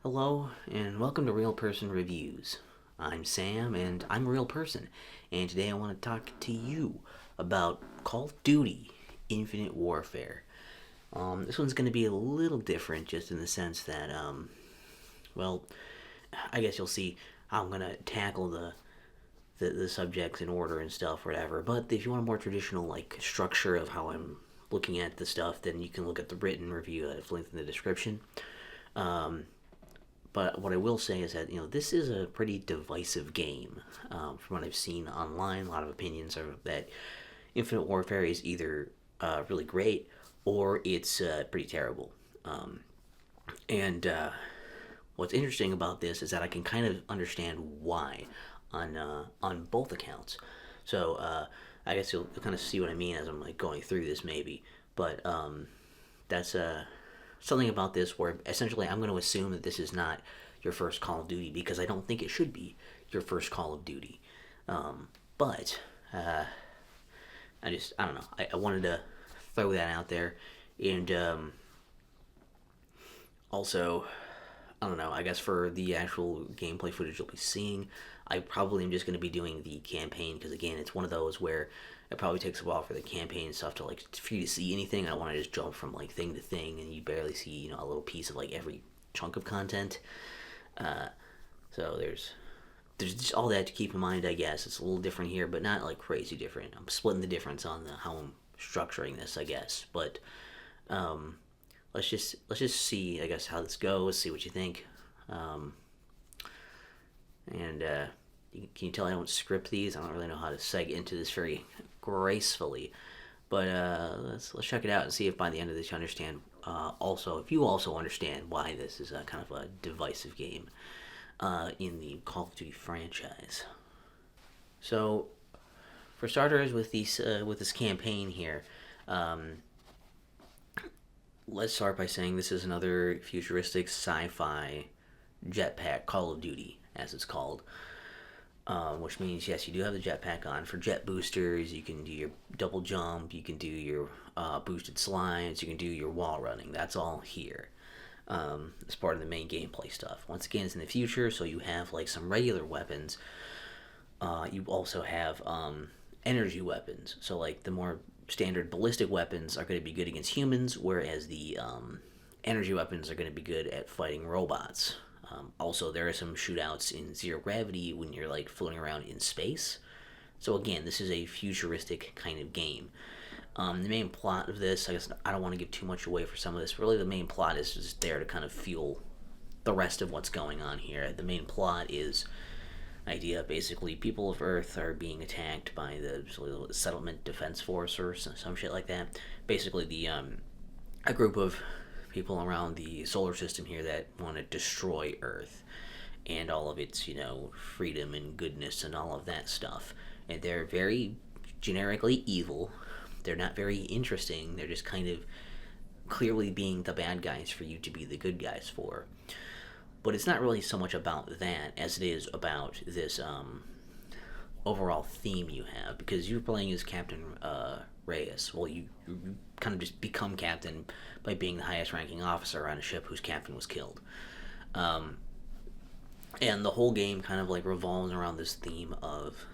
Hello, and welcome to Real Person Reviews. I'm Sam, and I'm a real person, and today I want to talk to you about Call of Duty Infinite Warfare. This one's going to be a little different just in the sense that, well, I guess you'll see how I'm going to tackle the subjects in order and stuff, whatever. But if you want a more traditional, structure of how I'm looking at the stuff, then you can look at the written review that I've linked in the description. Um, But what I will say is that this is a pretty divisive game. From what I've seen online, a lot of opinions are that Infinite Warfare is either really great or it's pretty terrible. And what's interesting about this is that I can kind of understand why on both accounts. So I guess you'll kind of see what I mean as I'm going through this maybe. But that's something about this where essentially I'm going to assume that this is not your first Call of Duty because I don't think it should be your first Call of Duty. But I don't know. I wanted to throw that out there. And also, I don't know. I guess for the actual gameplay footage you'll be seeing, I probably am just going to be doing the campaign because again, it's one of those where it probably takes a while for the campaign stuff to for you to see anything. I don't want to just jump from thing to thing and you barely see a little piece of every chunk of content. So there's just all that to keep in mind. I guess it's a little different here, but not crazy different. I'm splitting the difference on how I'm structuring this, I guess. But um, let's just see, I guess, how this goes. See what you think. Um, and can you tell I don't script these? I don't really know how to seg into this very gracefully. But let's check it out and see if by the end of this you understand. Also, if you also understand why this is a kind of a divisive game in the Call of Duty franchise. So, for starters, with this campaign here, um, let's start by saying this is another futuristic sci-fi jetpack Call of Duty, as it's called. Which means, yes, you do have the jetpack on. For jet boosters, you can do your double jump, you can do your boosted slides, you can do your wall running. That's all here. As part of the main gameplay stuff. Once again, it's in the future, so you have some regular weapons. You also have energy weapons. So the more standard ballistic weapons are going to be good against humans, whereas the energy weapons are going to be good at fighting robots. Also, there are some shootouts in zero gravity when you're floating around in space. So again, this is a futuristic kind of game. The main plot of this, I guess I don't want to give too much away for some of this. Really, the main plot is just there to kind of fuel the rest of what's going on here. The main plot is idea basically people of Earth are being attacked by the Settlement Defense Force or some shit like that. Basically, a group of people around the solar system here that want to destroy Earth and all of its, freedom and goodness and all of that stuff. And they're very generically evil. They're not very interesting. They're just kind of clearly being the bad guys for you to be the good guys for. But it's not really so much about that as it is about this overall theme you have, because you're playing as Captain Reyes. Well, you kind of just become captain by being the highest ranking officer on a ship whose captain was killed. And the whole game kind of revolves around this theme of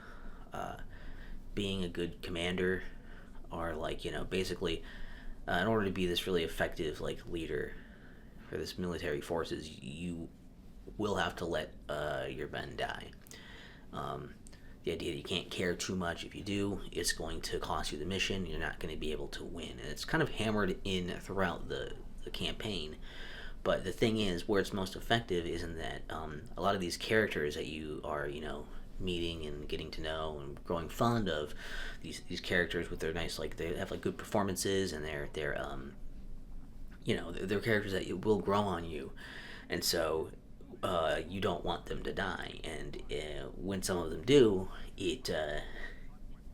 being a good commander, or basically in order to be this really effective leader for this military forces, you will have to let your men die. The idea that you can't care too much. If you do, it's going to cost you the mission. You're not going to be able to win. And it's kind of hammered in throughout the campaign. But the thing is, where it's most effective is in that a lot of these characters that you are, meeting and getting to know and growing fond of, these characters with their nice, they have good performances, and they're they're characters that will grow on you. And so you don't want them to die, and when some of them do, it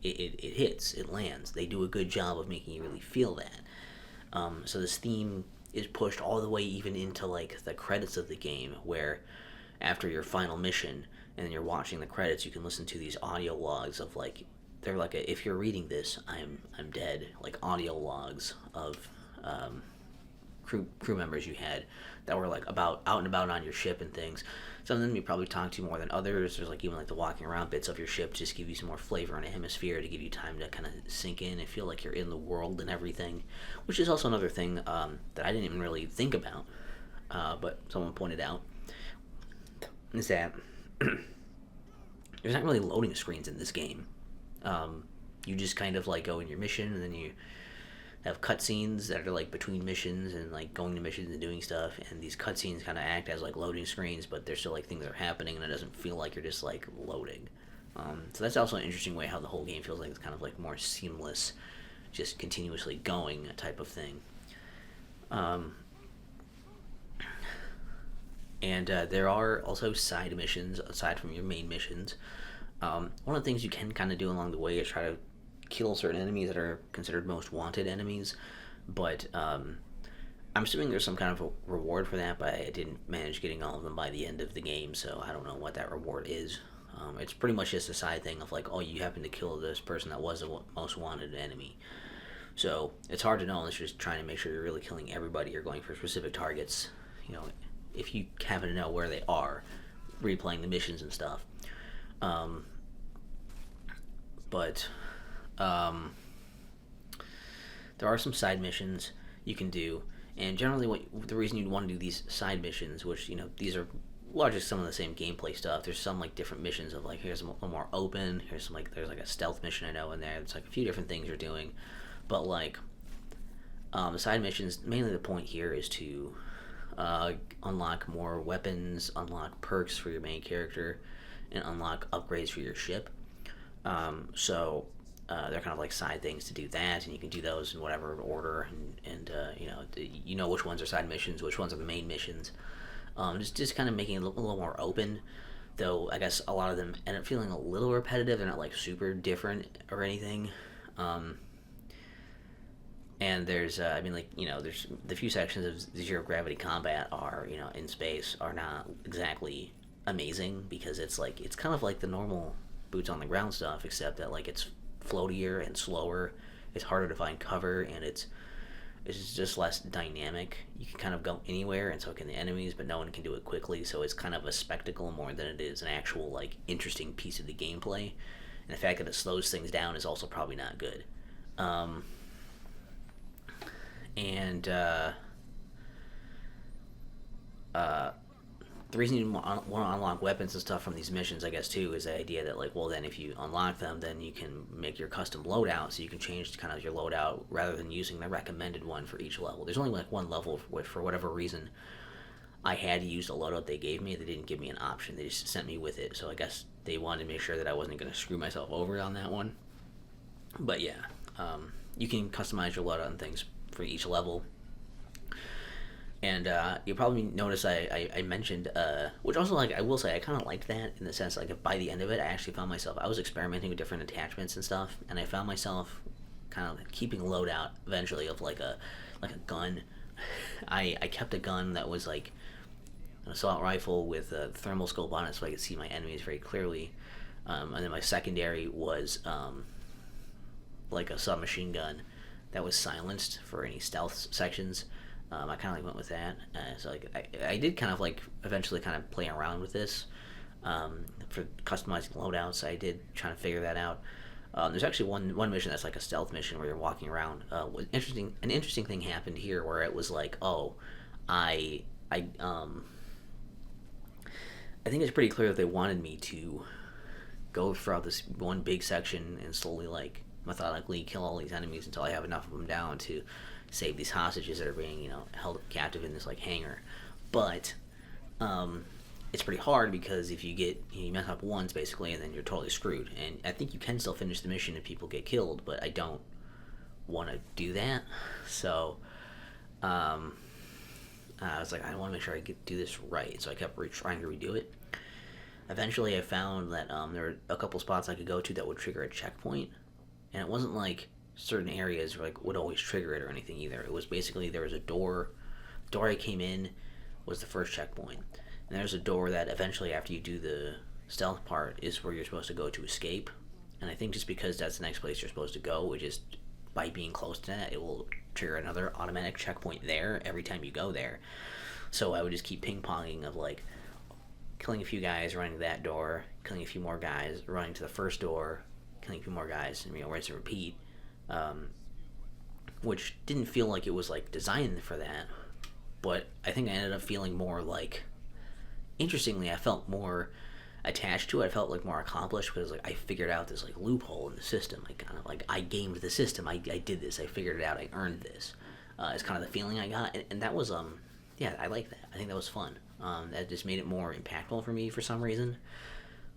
hits, it lands. They do a good job of making you really feel that. So this theme is pushed all the way even into the credits of the game, where after your final mission and then you're watching the credits, you can listen to these audio logs of they're if you're reading this, I'm dead, audio logs of crew members you had that were like about out and about on your ship and things. Some of them you probably talk to more than others. There's like even like the walking around bits of your ship just give you some more flavor in a hemisphere to give you time to kind of sink in and feel like you're in the world and everything, which is also another thing that I didn't even really think about, but someone pointed out is that there's not really loading screens in this game. You just kind of like go in your mission and then you have cutscenes that are like between missions and like going to missions and doing stuff, and these cutscenes kind of act as like loading screens, but there's still like things that are happening and it doesn't feel like you're just like loading. So that's also an interesting way how the whole game feels like it's kind of like more seamless, just continuously going type of thing. And there are also side missions aside from your main missions. One of the things you can kind of do along the way is try to kill certain enemies that are considered most wanted enemies, but I'm assuming there's some kind of a reward for that, but I didn't manage getting all of them by the end of the game, so I don't know what that reward is. It's pretty much just a side thing of like, oh, you happen to kill this person that was the most wanted enemy. So it's hard to know unless you're just trying to make sure you're really killing everybody or going for specific targets. You know, if you happen to know where they are, replaying the missions and stuff. But there are some side missions you can do, and generally the reason you'd want to do these side missions, which, you know, these are largely some of the same gameplay stuff. There's some like different missions of like, here's a little more open, here's some like, there's like a stealth mission I know in there. It's like a few different things you're doing, but like the side missions, mainly the point here is to unlock more weapons, unlock perks for your main character, and unlock upgrades for your ship. So they're kind of like side things to do that, and you can do those in whatever order, and you know which ones are side missions, which ones are the main missions. Just kind of making it a little more open, though I guess a lot of them end up feeling a little repetitive. They're not like super different or anything. And there's, there's the few sections of zero gravity combat are, in space are not exactly amazing, because it's kind of like the normal boots on the ground stuff, except that like it's floatier and slower. It's harder to find cover, and it's just less dynamic. You can kind of go anywhere, and so can the enemies, but no one can do it quickly. So it's kind of a spectacle more than it is an actual like interesting piece of the gameplay. And the fact that it slows things down is also probably not good. The reason you want to unlock weapons and stuff from these missions, I guess, too, is the idea that, like, well, then if you unlock them, then you can make your custom loadout, so you can change kind of your loadout rather than using the recommended one for each level. There's only, like, one level for whatever reason I had to use the loadout they gave me. They didn't give me an option. They just sent me with it, so I guess they wanted to make sure that I wasn't going to screw myself over on that one. But, yeah, you can customize your loadout and things for each level. And you probably notice I mentioned, which also, like, I will say, I kind of liked that in the sense, like, by the end of it, I actually found myself, I was experimenting with different attachments and stuff, and I found myself kind of keeping a loadout eventually of, like a gun. I kept a gun that was, like, an assault rifle with a thermal scope on it so I could see my enemies very clearly. And then my secondary was, like, a submachine gun that was silenced for any stealth sections. I kind of like went with that. So like I did kind of like eventually kind of play around with this for customizing loadouts. I did try to figure that out. There's actually one mission that's like a stealth mission where you're walking around. An interesting thing happened here where it was like, oh, I think it's pretty clear that they wanted me to go throughout this one big section and slowly like methodically kill all these enemies until I have enough of them down to save these hostages that are being, held captive in this like hangar. But it's pretty hard because if you mess up once basically, and then you're totally screwed. And I think you can still finish the mission if people get killed, but I don't want to do that. So I was like, I want to make sure I do this right. So I kept trying to redo it. Eventually, I found that there were a couple spots I could go to that would trigger a checkpoint, and it wasn't like certain areas like would always trigger it or anything either. It was basically there was a door. The door I came in was the first checkpoint, and there's a door that eventually, after you do the stealth part, is where you're supposed to go to escape. And I think just because that's the next place you're supposed to go, which is by being close to that, it will trigger another automatic checkpoint there every time you go there. So I would just keep ping-ponging of like killing a few guys, running to that door, killing a few more guys, running to the first door, killing a few more guys, and rinse and repeat. Which didn't feel like it was like designed for that, but I think I ended up feeling more like, interestingly, I felt more attached to it. I felt like more accomplished because like I figured out this like loophole in the system. Like kind of like I gamed the system. I did this. I figured it out. I earned this. It's kind of the feeling I got, and that was yeah, I like that. I think that was fun. That just made it more impactful for me for some reason.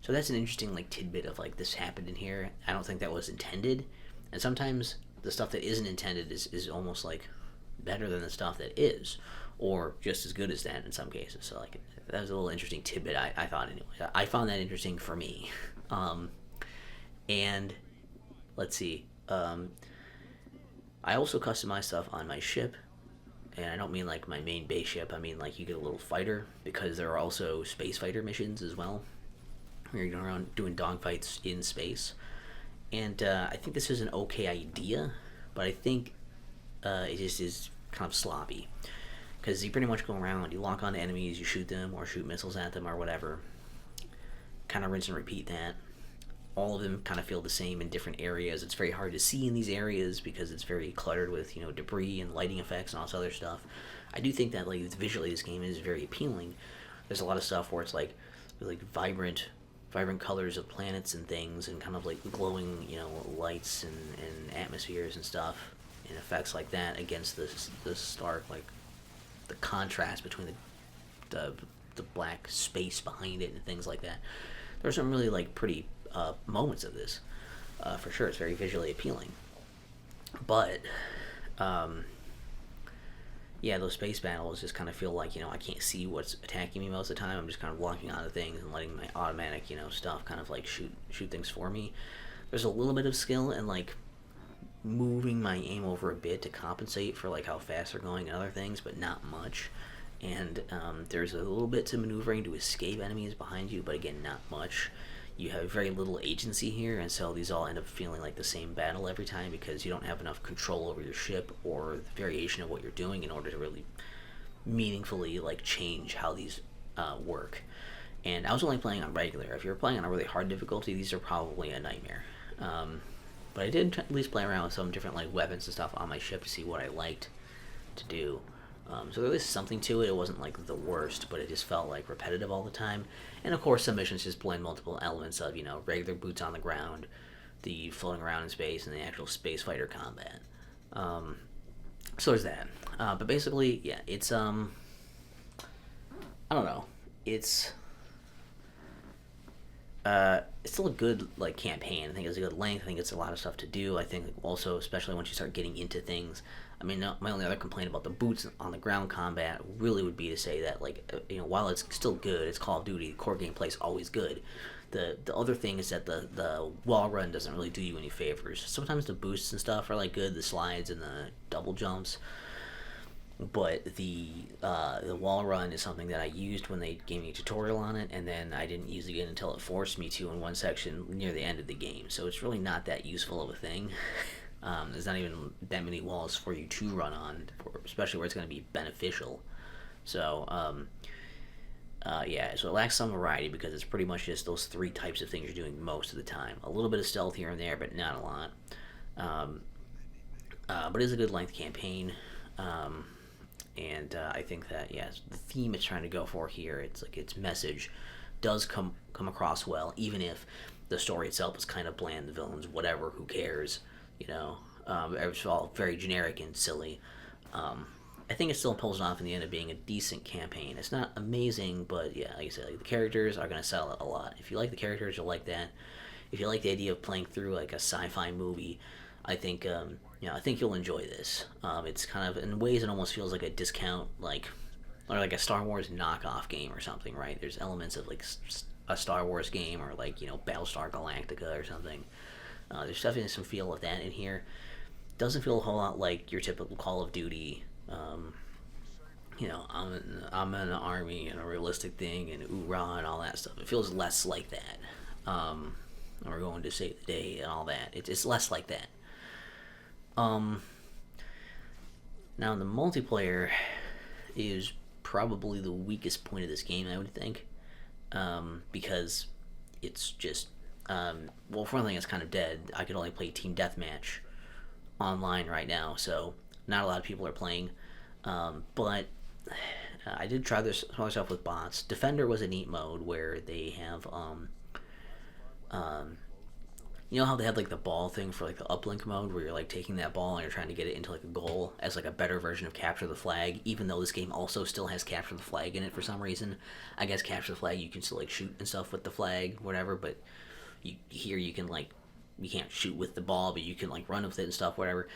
So that's an interesting like tidbit of like this happened in here. I don't think that was intended, and sometimes the stuff that isn't intended is almost like better than the stuff that is, or just as good as that in some cases. So like that was a little interesting tidbit I thought anyway. I found that interesting for me. And let's see. I also customized stuff on my ship, and I don't mean like my main base ship. I mean like you get a little fighter, because there are also space fighter missions as well, where you're going around doing dogfights in space. And I think this is an okay idea, but I think it just is kind of sloppy. Because you pretty much go around, you lock on to enemies, you shoot them, or shoot missiles at them, or whatever. Kind of rinse and repeat that. All of them kind of feel the same in different areas. It's very hard to see in these areas because it's very cluttered with, debris and lighting effects and all this other stuff. I do think that, like, visually this game is very appealing. There's a lot of stuff where it's, like vibrant colors of planets and things, and kind of like glowing, lights and atmospheres and stuff, and effects like that against the stark, like, the contrast between the black space behind it and things like that. There's some really like pretty moments of this, for sure. It's very visually appealing, but yeah, those space battles just kind of feel like, I can't see what's attacking me most of the time. I'm just kind of locking onto things and letting my automatic, stuff kind of like shoot things for me. There's a little bit of skill in like moving my aim over a bit to compensate for like how fast they're going and other things, but not much. And there's a little bit to maneuvering to escape enemies behind you, but again, not much. You have very little agency here, and so these all end up feeling like the same battle every time, because you don't have enough control over your ship or the variation of what you're doing in order to really meaningfully like change how these work. And I was only playing on regular. If you're playing on a really hard difficulty, these are probably a nightmare. But I did at least play around with some different like weapons and stuff on my ship to see what I liked to do. So there was something to it. It wasn't like the worst, but it just felt like repetitive all the time. And of course, some missions just blend multiple elements of, regular boots on the ground, the floating around in space, and the actual space fighter combat. So there's that. But basically, yeah, it's I don't know. It's still a good like campaign. I think it's a good length. I think it's a lot of stuff to do. I think also, especially once you start getting into things. I mean, my only other complaint about the boots on the ground combat really would be to say that, like, while it's still good, it's Call of Duty. The core gameplay is always good. The other thing is that the wall run doesn't really do you any favors. Sometimes the boosts and stuff are like good, the slides and the double jumps. But the wall run is something that I used when they gave me a tutorial on it, and then I didn't use it again until it forced me to in one section near the end of the game. So it's really not that useful of a thing. There's not even that many walls for you to run on, especially where it's going to be beneficial. So, yeah, so it lacks some variety because it's pretty much just those three types of things you're doing most of the time. A little bit of stealth here and there, but not a lot. But it's a good length campaign. And I think that, yes, the theme it's trying to go for here, it's like its message does come across well, even if the story itself is kind of bland, the villains, whatever, who cares, it's all very generic and silly. I think it still pulls off in the end of being a decent campaign. It's not amazing, but yeah, like I said, like, the characters are going to sell it a lot. If you like the characters, you'll like that. If you like the idea of playing through like a sci-fi movie, I think I think you'll enjoy this. It's kind of, in ways, it almost feels like a discount, or like a Star Wars knockoff game or something, right? There's elements of like a Star Wars game, or like Battlestar Galactica or something. There's definitely some feel of that in here. Doesn't feel a whole lot like your typical Call of Duty. I'm in an army and a realistic thing and oorah and all that stuff. It feels less like that. We're going to save the day and all that. It's less like that. Now, the multiplayer is probably the weakest point of this game, I would think, because it's just well, for one thing, it's kind of dead. I could only play team deathmatch online right now, so not a lot of people are playing. But I did try this myself with bots. Defender was a neat mode where they have um, you know how they had like the ball thing for like the uplink mode where you're like taking that ball and you're trying to get it into like a goal as like a better version of capture the flag, even though this game also still has capture the flag in it for some reason. I guess capture the flag you can still like shoot and stuff with the flag, whatever, but here you can like you can't shoot with the ball, but you can like run with it and stuff, whatever.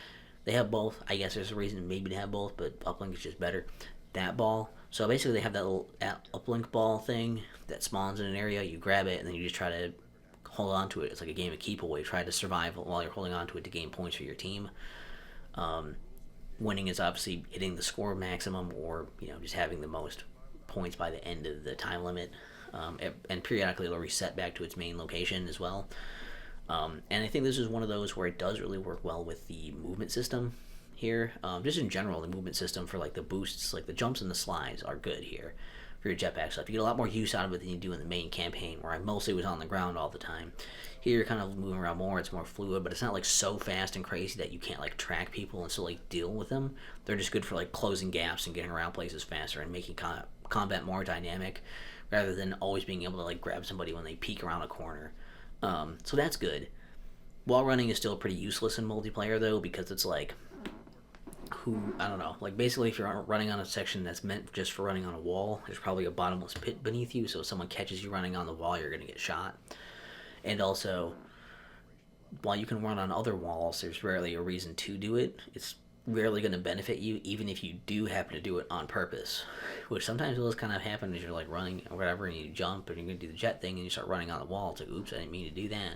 They have both. I guess there's a reason maybe to have both, but uplink is just better. That ball. So basically, they have that little uplink ball thing that spawns in an area. You grab it and then you just try to hold on to it. It's like a game of keep away. Try to survive while you're holding on to it to gain points for your team. Winning is obviously hitting the score maximum, or just having the most points by the end of the time limit. And periodically it'll reset back to its main location as well. And I think this is one of those where it does really work well with the movement system here. Just in general, the movement system for like the boosts, like the jumps and the slides are good here for your jetpack stuff. You get a lot more use out of it than you do in the main campaign, where I mostly was on the ground all the time. Here you're kind of moving around more, it's more fluid, but it's not like so fast and crazy that you can't like track people and still like deal with them. They're just good for like closing gaps and getting around places faster and making combat more dynamic, rather than always being able to like grab somebody when they peek around a corner. So that's good. Wall running is still pretty useless in multiplayer though, because it's like, I don't know, like basically if you're running on a section that's meant just for running on a wall, there's probably a bottomless pit beneath you, so if someone catches you running on the wall, you're going to get shot. And also, while you can run on other walls, there's rarely a reason to do it. It's rarely going to benefit you, even if you do happen to do it on purpose, which sometimes will just kind of happen as you're like running or whatever, and you jump and you're going to do the jet thing and you start running on the wall. It's like, oops, I didn't mean to do that.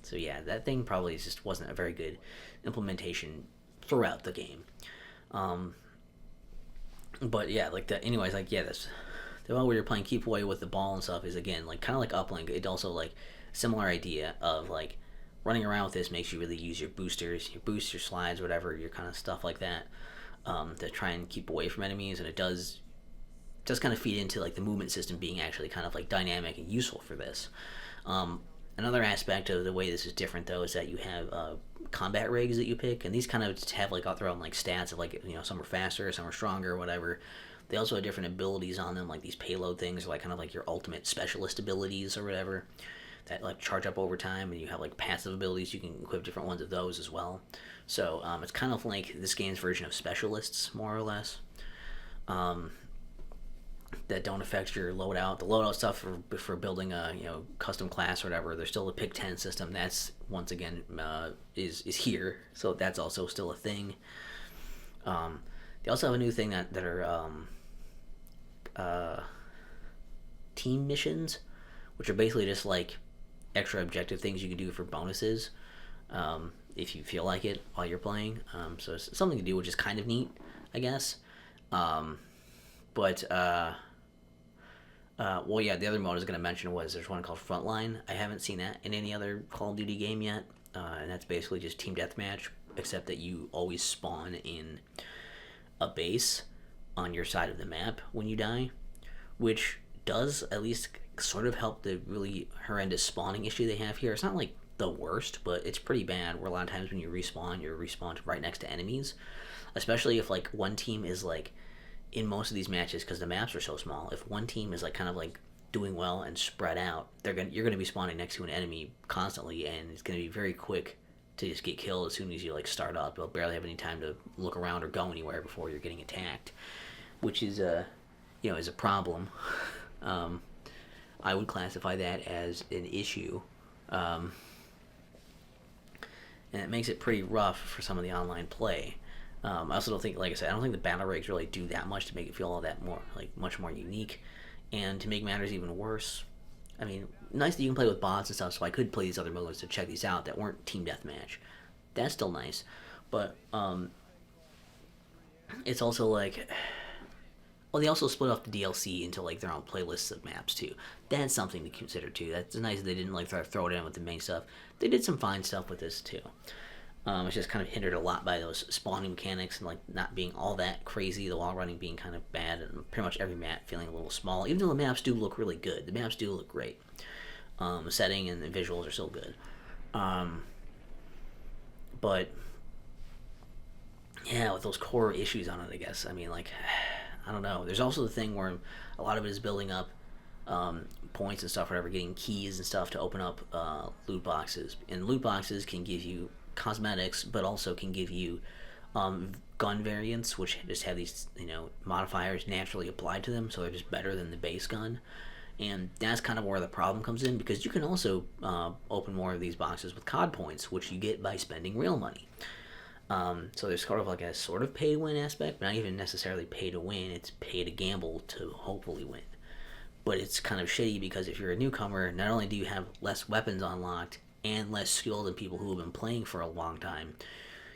So yeah, that thing probably just wasn't a very good implementation throughout the game. But yeah, like that. Anyways, like yeah, that's the one where you're playing keep away with the ball and stuff is again like kind of like uplink. It also like similar idea of like running around with this makes you really use your boosters, your boosts, your slides, whatever, your kind of stuff like that, to try and keep away from enemies. And it does kind of feed into like the movement system being actually kind of like dynamic and useful for this. Another aspect of the way this is different though is that you have combat rigs that you pick, and these kind of have like their own like stats of like some are faster, some are stronger, whatever. They also have different abilities on them, like these payload things, or like kind of like your ultimate specialist abilities or whatever that like charge up over time, and you have like passive abilities. You can equip different ones of those as well. So it's kind of like this game's version of specialists, more or less. That don't affect your loadout. The loadout stuff for building a custom class or whatever. There's still a pick 10 system. That's once again is here, so that's also still a thing. They also have a new thing that are team missions, which are basically just like extra objective things you can do for bonuses, if you feel like it while you're playing. So it's something to do, which is kind of neat, I guess. But well, yeah, the other mode I was going to mention was there's one called Frontline. I haven't seen that in any other Call of Duty game yet, and that's basically just team deathmatch, except that you always spawn in a base on your side of the map when you die, which does at least sort of help the really horrendous spawning issue they have here. It's not like the worst, but it's pretty bad, where a lot of times when you respawn, you're respawned right next to enemies, especially if like one team is like, in most of these matches, because the maps are so small, if one team is like kind of like doing well and spread out, you're gonna be spawning next to an enemy constantly, and it's gonna be very quick to just get killed as soon as you like start up. You'll barely have any time to look around or go anywhere before you're getting attacked, which is is a problem. I would classify that as an issue, and it makes it pretty rough for some of the online play. I also don't think, like I said, I don't think the battle rigs really do that much to make it feel all that more, like, much more unique. And to make matters even worse, I mean, nice that you can play with bots and stuff, so I could play these other modes to check these out that weren't team deathmatch. That's still nice. But, it's also like, well, they also split off the DLC into, like, their own playlists of maps, too. That's something to consider, too. That's nice that they didn't, like, throw it in with the main stuff. They did some fine stuff with this, too. It's just kind of hindered a lot by those spawning mechanics and like not being all that crazy, the wall running being kind of bad, and pretty much every map feeling a little small. Even though the maps do look really good, the maps do look great. The setting and the visuals are still good. Um, but yeah, with those core issues on it, I guess. I mean, like, I don't know. There's also the thing where a lot of it is building up points and stuff, whatever, getting keys and stuff to open up loot boxes. And loot boxes can give you cosmetics, but also can give you gun variants, which just have these, modifiers naturally applied to them, so they're just better than the base gun. And that's kind of where the problem comes in, because you can also open more of these boxes with COD points, which you get by spending real money. So there's sort of like a sort of pay to win aspect, but not even necessarily pay to win. It's pay to gamble to hopefully win. But it's kind of shitty because if you're a newcomer, not only do you have less weapons unlocked and less skill than people who have been playing for a long time,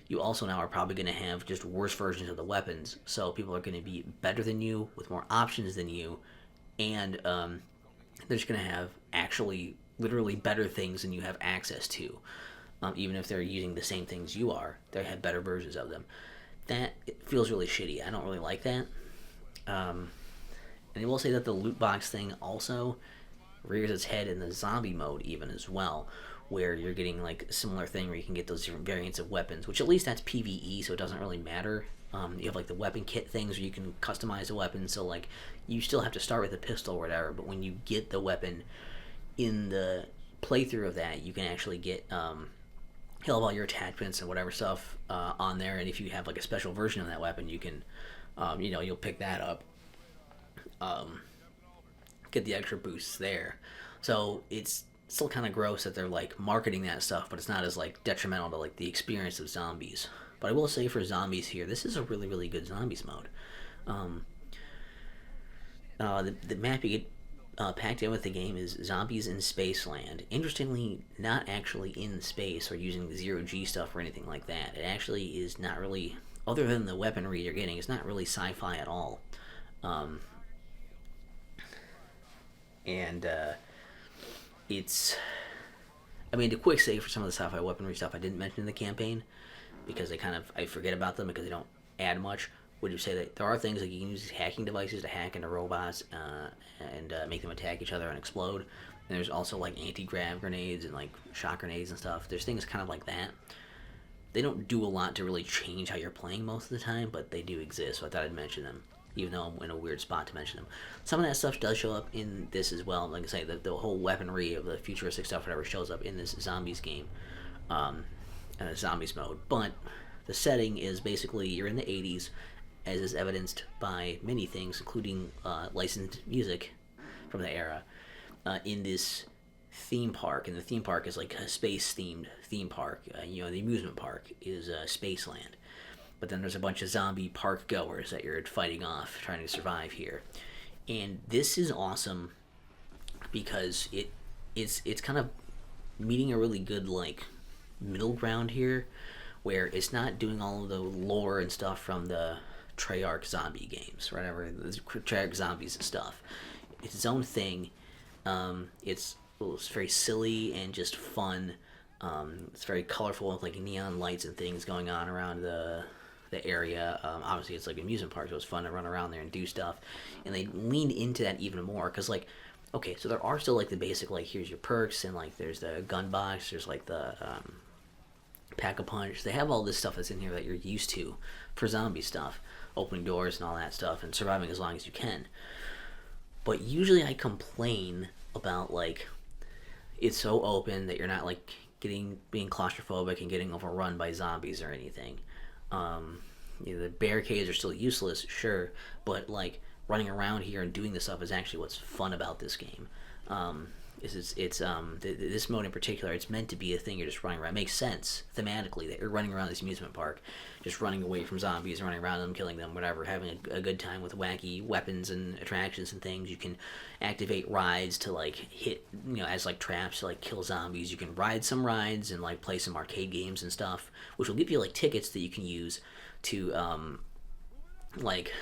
you also now are probably going to have just worse versions of the weapons. So people are going to be better than you with more options than you, and they're just going to have actually literally better things than you have access to. Even if they're using the same things you are, they have better versions of them. That it feels really shitty. I don't really like that. And I will say that the loot box thing also rears its head in the zombie mode even as well, where you're getting like a similar thing where you can get those different variants of weapons, which at least that's PvE, so it doesn't really matter. You have like the weapon kit things where you can customize the weapon, so like you still have to start with a pistol or whatever, but when you get the weapon in the playthrough of that, you can actually get he'll have all your attachments and whatever stuff on there, and if you have like a special version of that weapon, you can you'll pick that up, get the extra boosts there. So it's still kind of gross that they're like marketing that stuff, but it's not as like detrimental to like the experience of zombies. But I will say for zombies here, this is a really really good zombies mode. um, the map you get packed in with the game is Zombies in Spaceland. Interestingly, not actually in space or using zero G stuff or anything like that. It actually is not really, other than the weaponry you're getting, it's not really sci-fi at all. Um, and it's, I mean, a quick save for some of the sci-fi weaponry stuff I didn't mention in the campaign because I forget about them because they don't add much. Would you say that there are things like you can use hacking devices to hack into robots and make them attack each other and explode? And there's also like anti-grav grenades and like shock grenades and stuff. There's things kind of like that. They don't do a lot to really change how you're playing most of the time, but they do exist, so I thought I'd mention them, even though I'm in a weird spot to mention them. Some of that stuff does show up in this as well. Like I say, the whole weaponry of the futuristic stuff, whatever, shows up in this zombies game, zombies mode. But the setting is basically you're in the 80s, as is evidenced by many things, including licensed music from the era, in this theme park. And the theme park is like a space-themed theme park. The amusement park is Spaceland. But then there's a bunch of zombie park goers that you're fighting off, trying to survive here. And this is awesome because it's kind of meeting a really good like middle ground here, where it's not doing all of the lore and stuff from the Treyarch zombie games, whatever, the Treyarch zombies and stuff. It's its own thing. It's very silly and just fun. It's very colorful with like neon lights and things going on around the area. Obviously, it's like an amusement park, so it's fun to run around there and do stuff. And they leaned into that even more because, like, okay, so there are still like the basic, like, here's your perks, and like there's the gun box, there's like the pack a punch. They have all this stuff that's in here that you're used to for zombie stuff, opening doors and all that stuff, and surviving as long as you can. But usually I complain about like it's so open that you're not like being claustrophobic and getting overrun by zombies or anything. The barricades are still useless, sure, but like running around here and doing this stuff is actually what's fun about this game. This mode in particular, it's meant to be a thing you're just running around. It makes sense thematically that you're running around this amusement park, just running away from zombies, running around them, killing them, whatever, having a good time with wacky weapons and attractions and things. You can activate rides to like hit, as like traps to like kill zombies. You can ride some rides and like play some arcade games and stuff, which will give you like tickets that you can use to like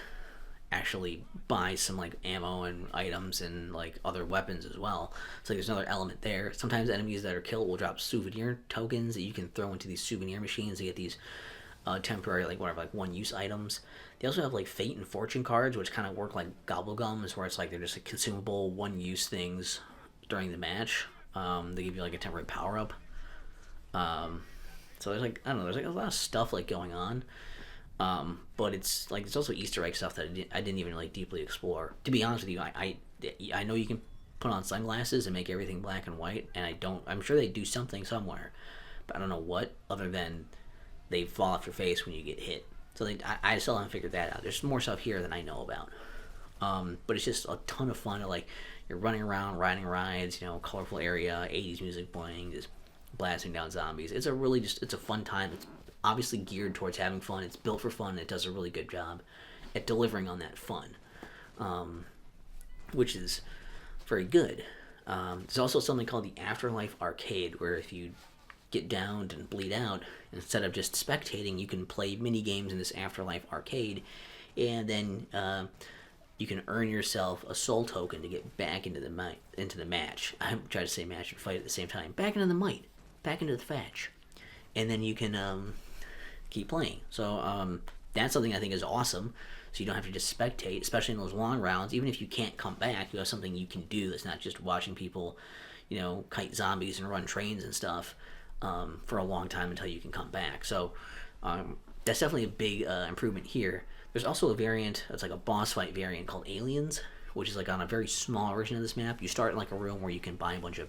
actually buy some like ammo and items and like other weapons as well. So like, there's another element there. Sometimes enemies that are killed will drop souvenir tokens that you can throw into these souvenir machines to get these temporary like whatever like one use items. They also have like fate and fortune cards, which kind of work like gobble gums, where it's like they're just like, consumable one use things during the match. They give you like a temporary power up. So there's like I don't know, there's like a lot of stuff like going on. But it's like there's also Easter egg stuff that I didn't even like deeply explore. To be honest with you, I know you can put on sunglasses and make everything black and white, and I don't. I'm sure they do something somewhere, but I don't know what other than they fall off your face when you get hit. So I still haven't figured that out. There's more stuff here than I know about. But it's just a ton of fun. Like you're running around, riding rides, colorful area, 80s music playing, just blasting down zombies. It's a really it's a fun time. It's obviously geared towards having fun. It's built for fun. And it does a really good job at delivering on that fun, which is very good. There's also something called the Afterlife Arcade, where if you get downed and bleed out, instead of just spectating, you can play mini games in this Afterlife Arcade, and then you can earn yourself a soul token to get back into the match. I'm trying to say match and fight at the same time. Back into the might, back into the fatch, and then you can keep playing. So that's something I think is awesome. So you don't have to just spectate, especially in those long rounds. Even if you can't come back, you have something you can do that's not just watching people, kite zombies and run trains and stuff for a long time until you can come back. So that's definitely a big improvement here. There's also a variant, it's like a boss fight variant called Aliens, which is like on a very small version of this map. You start in like a room where you can buy you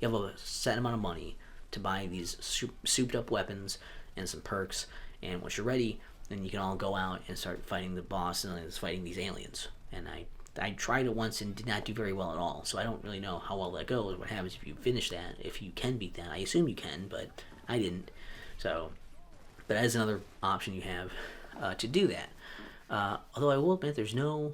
have a set amount of money to buy these souped up weapons and some perks. And once you're ready, then you can all go out and start fighting the boss and then fighting these aliens. And I tried it once and did not do very well at all. So I don't really know how well that goes. What happens if you finish that? If you can beat that, I assume you can, but I didn't. So, but that is another option you have to do that. Although I will admit, there's not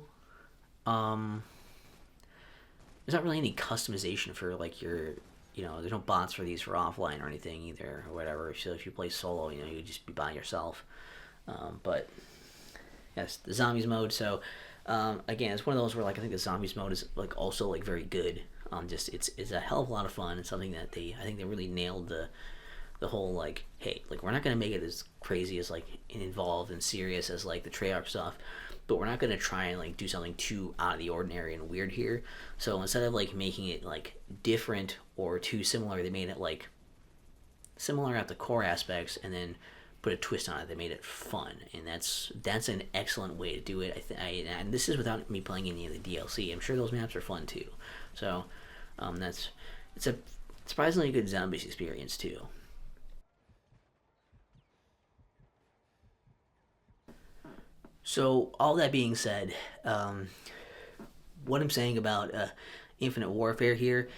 really any customization for like your. There's no bots for these for offline or anything either, or whatever. So if you play solo, you just be by yourself. But yes, the zombies mode. So again, it's one of those where like I think the zombies mode is like also like very good. Just it's a hell of a lot of fun. It's something that I think they really nailed the whole like, hey, like we're not gonna make it as crazy as like involved and serious as like the Treyarch stuff, but we're not gonna try and like do something too out of the ordinary and weird here. So instead of like making it like different or too similar, they made it like similar at the core aspects and then put a twist on it. They made it fun, and that's an excellent way to do it. And this is without me playing any of the DLC. I'm sure those maps are fun too. So it's a surprisingly good zombies experience too. So all that being said, what I'm saying about Infinite Warfare here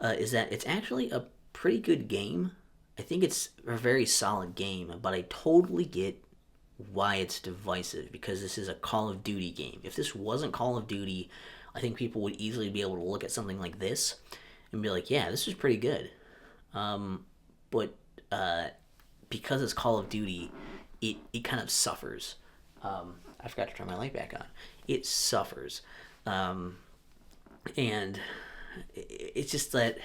is that it's actually a pretty good game. I think it's a very solid game, but I totally get why it's divisive because this is a Call of Duty game. If this wasn't Call of Duty, I think people would easily be able to look at something like this and be like, yeah, this is pretty good. But because it's Call of Duty, it kind of suffers. I forgot to turn my light back on. It suffers. And it's just that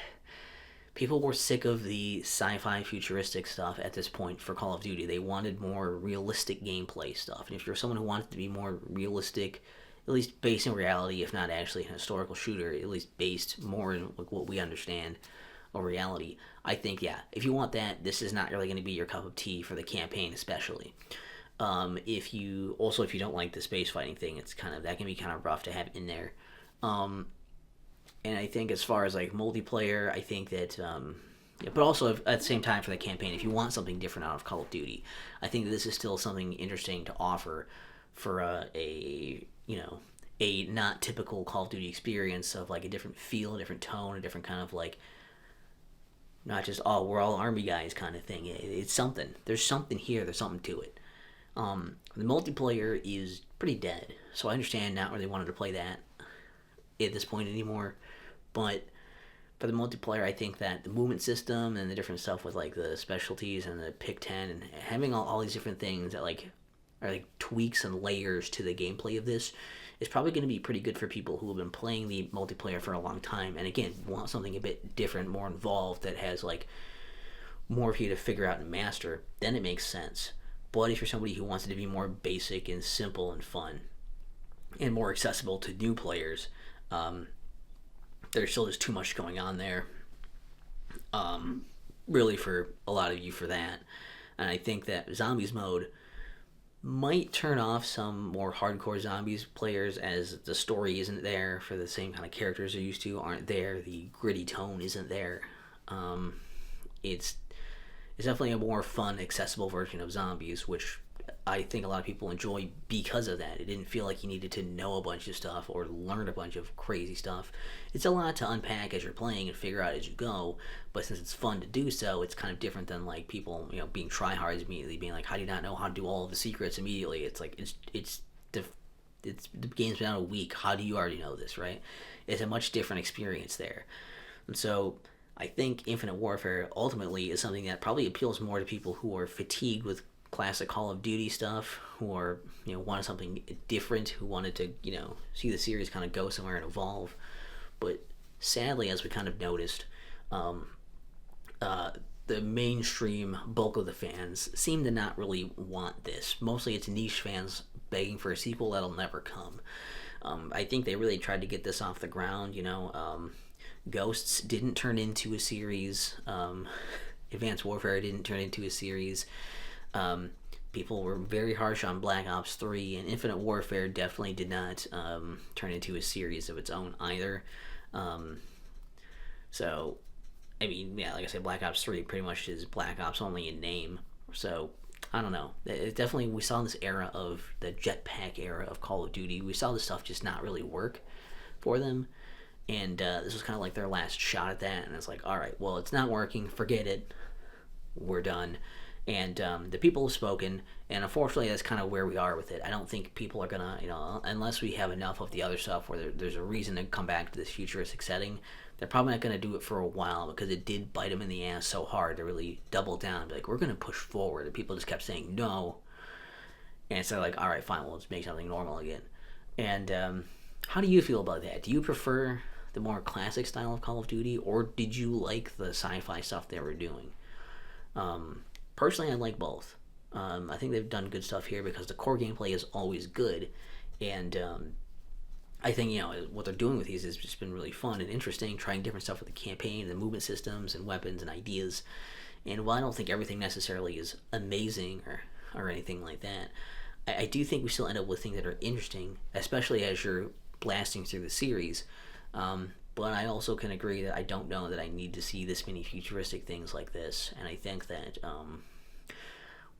people were sick of the sci-fi futuristic stuff at this point for Call of Duty. They wanted more realistic gameplay stuff. And if you're someone who wanted to be more realistic, at least based in reality, if not actually a historical shooter, at least based more in like what we understand of reality, I think, yeah, if you want that, this is not really going to be your cup of tea for the campaign especially. If you don't like the space fighting thing, that can be kind of rough to have in there. And I think as far as like multiplayer, I think that, but also at the same time for the campaign, if you want something different out of Call of Duty, I think that this is still something interesting to offer for a not typical Call of Duty experience of like a different feel, a different tone, a different kind of like not just we're all army guys kind of thing. It's something. There's something here. There's something to it. The multiplayer is pretty dead, so I understand not really wanting to play that at this point anymore. But for the multiplayer, I think that the movement system and the different stuff with like the specialties and the pick 10 and having all these different things that like are like tweaks and layers to the gameplay of this is probably going to be pretty good for people who have been playing the multiplayer for a long time, and again want something a bit different, more involved, that has like more for you to figure out and master. Then it makes sense. But if you're somebody who wants it to be more basic and simple and fun and more accessible to new players, there's still just too much going on there, really, for a lot of you for that. And I think that zombies mode might turn off some more hardcore zombies players, as the story isn't there for the same kind of characters they're used to, aren't there, the gritty tone isn't there. It's definitely a more fun, accessible version of zombies, which I think a lot of people enjoy because of that. It didn't feel like you needed to know a bunch of stuff or learn a bunch of crazy stuff. It's a lot to unpack as you're playing and figure out as you go, but since it's fun to do so, it's kind of different than like people, being tryhards immediately, being like, how do you not know how to do all of the secrets immediately? It's like the game's been out a week. How do you already know this, right? It's a much different experience there, and so I think Infinite Warfare ultimately is something that probably appeals more to people who are fatigued with classic Call of Duty stuff, who are, wanted something different, who wanted to, see the series kind of go somewhere and evolve. But sadly, as we kind of noticed, the mainstream bulk of the fans seem to not really want this. Mostly it's niche fans begging for a sequel that'll never come. I think they really tried to get this off the ground, Ghosts didn't turn into a series. Advanced Warfare didn't turn into a series. People were very harsh on Black Ops 3, and Infinite Warfare definitely did not turn into a series of its own either. So, I mean, yeah, like I said, Black Ops 3 pretty much is Black Ops only in name. So, I don't know. It definitely, we saw this era of the jetpack era of Call of Duty. We saw this stuff just not really work for them. And this was kind of like their last shot at that. And it's like, all right, well, it's not working. Forget it. We're done. And the people have spoken. And unfortunately, that's kind of where we are with it. I don't think people are going to, unless we have enough of the other stuff where there's a reason to come back to this futuristic setting, they're probably not going to do it for a while, because it did bite them in the ass so hard to really double down and be like, we're going to push forward. And people just kept saying no. And so like, all right, fine, well, let's make something normal again. And how do you feel about that? Do you prefer the more classic style of Call of Duty, or did you like the sci-fi stuff they were doing? Personally, I like both. I think they've done good stuff here because the core gameplay is always good, and I think what they're doing with these has just been really fun and interesting, trying different stuff with the campaign and the movement systems and weapons and ideas. And while I don't think everything necessarily is amazing or anything like that, I do think we still end up with things that are interesting, especially as you're blasting through the series. But I also can agree that I don't know that I need to see this many futuristic things like this. And I think that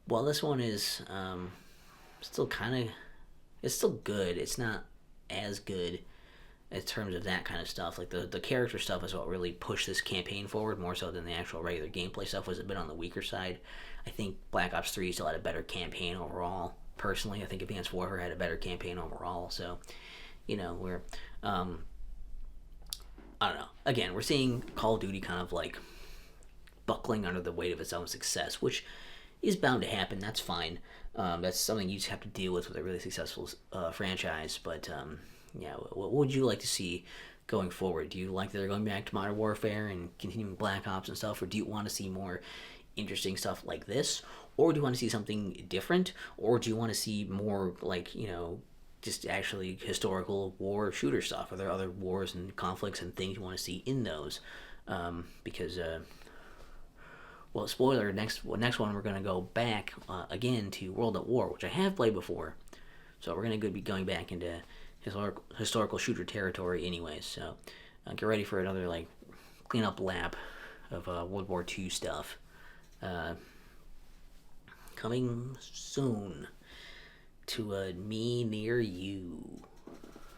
while this one is still kind of, it's still good, it's not as good in terms of that kind of stuff. Like the character stuff is what really pushed this campaign forward, more so than the actual regular gameplay stuff was a bit on the weaker side. I think Black Ops 3 still had a better campaign overall. Personally, I think Advanced Warfare had a better campaign overall. So, we're I don't know. Again, we're seeing Call of Duty kind of like buckling under the weight of its own success, which is bound to happen. That's fine. That's something you just have to deal with a really successful franchise. But yeah, what would you like to see going forward? Do you like that they're going back to Modern Warfare and continuing Black Ops and stuff, or do you want to see more interesting stuff like this, or do you want to see something different, or do you want to see more like just actually historical war shooter stuff? Are there other wars and conflicts and things you want to see in those? Because well, spoiler, next one we're going to go back again to World at War, which I have played before, so we're going to be going back into historical shooter territory anyways. So get ready for another like cleanup lap of World War II stuff coming soon to me near you.